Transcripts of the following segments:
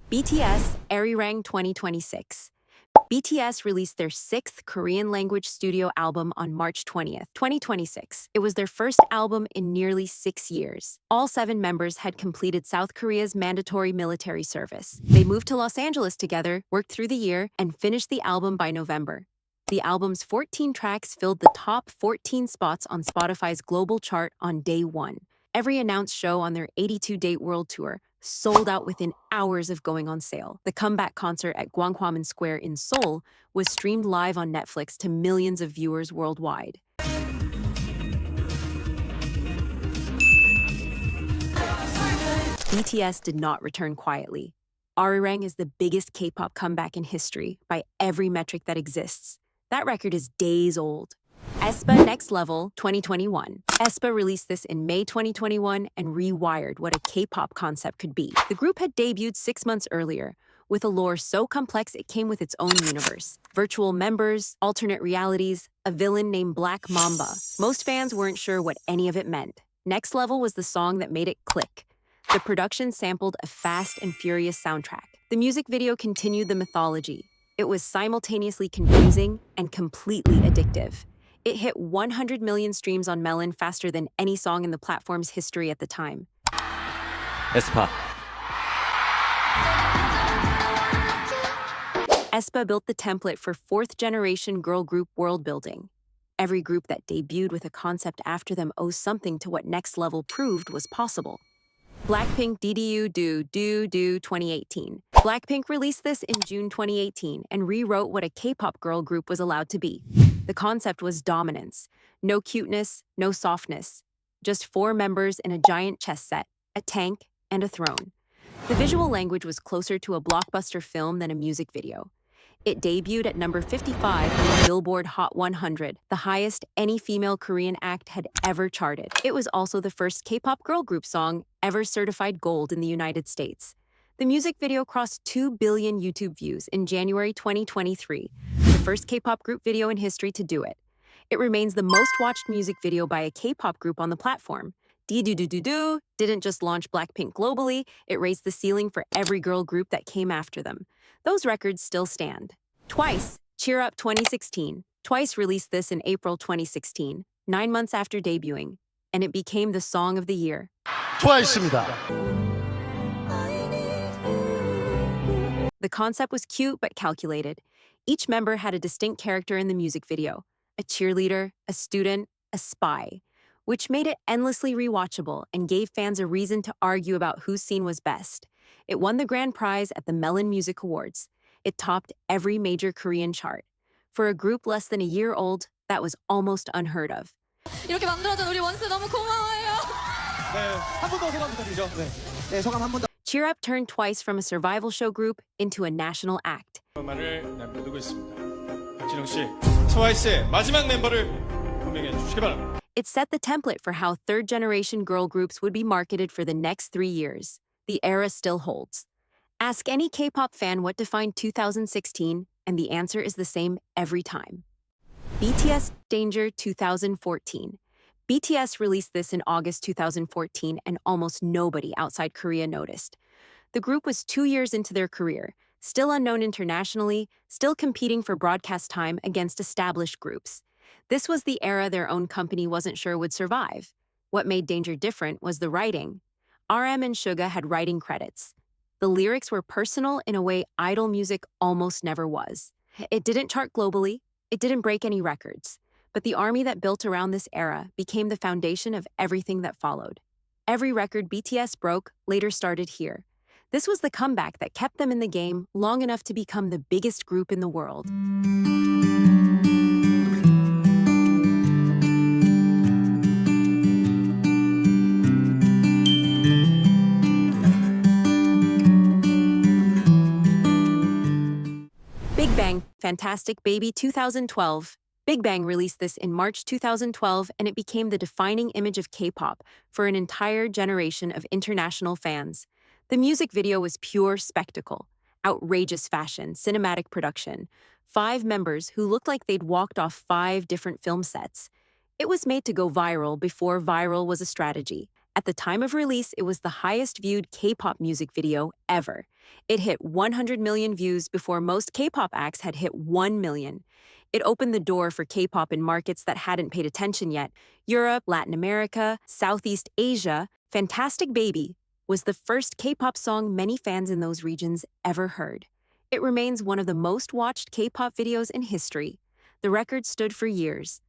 BTS ARIRANG 2026. BTS released their sixth Korean-language studio album on March 20th, 2026. It was their first album in nearly 6 years. All 7 members had completed South Korea's mandatory military service. They moved to Los Angeles together, worked through the year, and finished the album by November. The album's 14 tracks filled the top 14 spots on Spotify's global chart on day 1. Every announced show on their 82-date world tour sold out within hours of going on sale. The comeback concert at Gwanghwamun Square in Seoul was streamed live on Netflix to millions of viewers worldwide. BTS did not return quietly. ARIRANG is the biggest K-pop comeback in history by every metric that exists. That record is days old. AESPA Next Level 2021. AESPA released this in May 2021 and rewired what a K-pop concept could be. The group had debuted 6 months earlier, with a lore so complex it came with its own universe. Virtual members, alternate realities, a villain named Black Mamba. Most fans weren't sure what any of it meant. Next Level was the song that made it click. The production sampled a fast and furious soundtrack. The music video continued the mythology. It was simultaneously confusing and completely addictive. It hit 100 million streams on Melon faster than any song in the platform's history at the time. AESPA. AESPA built the template for fourth-generation girl group world building. Every group that debuted with a concept after them owes something to what Next Level proved was possible. BLACKPINK DDU-DU-DU-DU 2018. BLACKPINK released this in June 2018 and rewrote what a K-pop girl group was allowed to be. The concept was dominance. No cuteness, no softness. Just 4 members in a giant chess set, a tank, and a throne. The visual language was closer to a blockbuster film than a music video. It debuted at number 55 on the Billboard Hot 100, the highest any female Korean act had ever charted. It was also the first K-pop girl group song ever certified gold in the United States. The music video crossed 2 billion YouTube views in January 2023, the first K-pop group video in history to do it. It remains the most watched music video by a K-pop group on the platform. DDU-DU-DU-DU didn't just launch BLACKPINK globally, it raised the ceiling for every girl group that came after them. Those records still stand. Twice, Cheer Up 2016. Twice released this in April 2016, 9 months after debuting, and it became the song of the year. 트와이스입니다. The concept was cute but calculated. Each member had a distinct character in the music video, a cheerleader, a student, a spy, which made it endlessly rewatchable and gave fans a reason to argue about whose scene was best. It won the grand prize at the Melon Music Awards. It topped every major Korean chart. For a group less than a year old, that was almost unheard of. 이렇게 만들어준 우리 원스 너무 고마워요. 네, 한 번 더 소감 부탁드리죠. 네, 소감 한 번 더. Cheer Up turned twice from a survival show group into a national act. 말을 남겨두고 있습니다. 박진영 씨, 트와이스의 마지막 멤버를 호명해 주시기 바랍니다. It set the template for how third-generation girl groups would be marketed for the next 3 years. The era still holds. Ask any K-pop fan what defined 2016, and the answer is the same every time. BTS Danger 2014. BTS released this in August 2014, and almost nobody outside Korea noticed. The group was 2 years into their career, still unknown internationally, still competing for broadcast time against established groups. This was the era their own company wasn't sure would survive. What made Danger different was the writing. RM and Suga had writing credits. The lyrics were personal in a way idol music almost never was. It didn't chart globally, it didn't break any records, but the army that built around this era became the foundation of everything that followed. Every record BTS broke later started here. This was the comeback that kept them in the game long enough to become the biggest group in the world. BIGBANG Fantastic Baby 2012. BIGBANG released this in March 2012, and it became the defining image of K-pop for an entire generation of international fans. The music video was pure spectacle, outrageous fashion, cinematic production, 5 members who looked like they'd walked off 5 different film sets. It was made to go viral before viral was a strategy. At the time of release, it was the highest viewed K-pop music video ever. It hit 100 million views before most K-pop acts had hit 1 million. It opened the door for K-pop in markets that hadn't paid attention yet. Europe, Latin America, Southeast Asia. Fantastic Baby was the first K-pop song many fans in those regions ever heard. It remains one of the most watched K-pop videos in history. The record stood for years.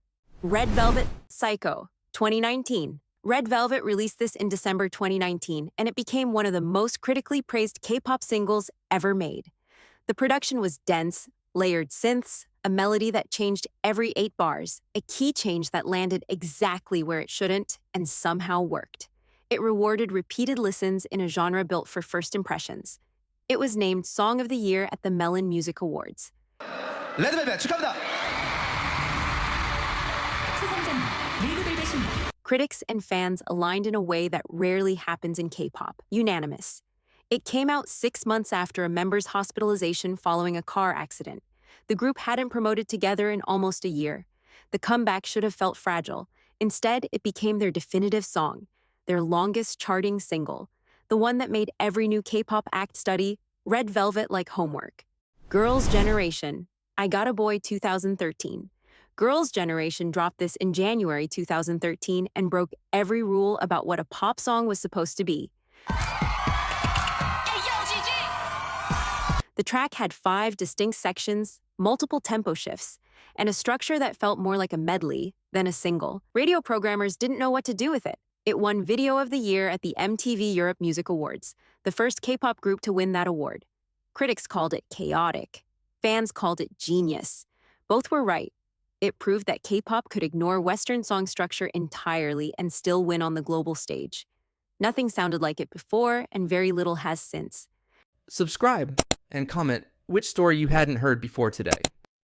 Red Velvet, Psycho, 2019. Red Velvet released this in December 2019, and it became one of the most critically praised K-pop singles ever made. The production was dense, layered synths, a melody that changed every 8 bars, a key change that landed exactly where it shouldn't and somehow worked. It rewarded repeated listens in a genre built for first impressions. It was named Song of the Year at the Melon Music Awards. 레드벨벳 축하합니다. Critics and fans aligned in a way that rarely happens in K-pop. Unanimous. It came out 6 months after a member's hospitalization following a car accident. The group hadn't promoted together in almost a year. The comeback should have felt fragile. Instead, it became their definitive song, their longest charting single, the one that made every new K-pop act study Red Velvet like homework. Girls' Generation, I Got a Boy 2013. Girls' Generation dropped this in January 2013 and broke every rule about what a pop song was supposed to be. The track had 5 distinct sections, multiple tempo shifts, and a structure that felt more like a medley than a single. Radio programmers didn't know what to do with it. It won Video of the Year at the MTV Europe Music Awards, the first K-pop group to win that award. Critics called it chaotic. Fans called it genius. Both were right. It proved that K-pop could ignore Western song structure entirely and still win on the global stage. Nothing sounded like it before, and very little has since. Subscribe and comment which story you hadn't heard before today.